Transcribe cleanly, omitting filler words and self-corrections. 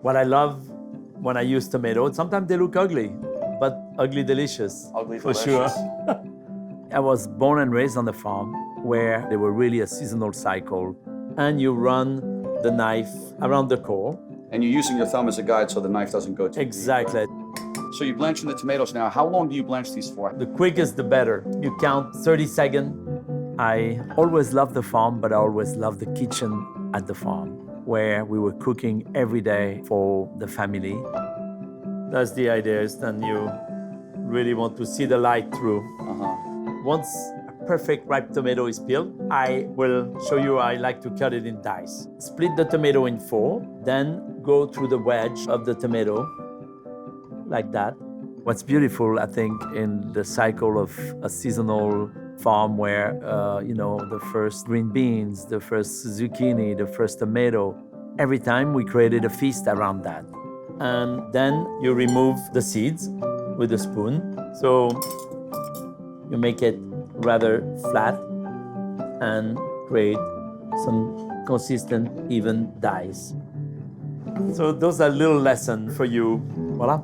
What I love when I use tomato, sometimes they look ugly, but ugly delicious. Ugly for delicious. sure. I was born and raised on the farm where there were really a seasonal cycle, and you run the knife around the core. And you're using your thumb as a guide so the knife doesn't go too deep. Exactly. So you're blanching the tomatoes now. How long do you blanch these for? The quickest, the better. You count 30 seconds. I always loved the farm, but I always loved the kitchen at the farm, where we were cooking every day for the family. That's the idea, is then you really want to see the light through. Once a perfect ripe tomato is peeled, I will show you I like to cut it in dice. Split the tomato in 4, then go through the wedge of the tomato, like that. What's beautiful, I think, in the cycle of a seasonal farm where, the first green beans, the first zucchini, the first tomato, every time we created a feast around that. And then you remove the seeds with a spoon. So you make it rather flat and create some consistent, even dice. So those are little lessons for you. Voila.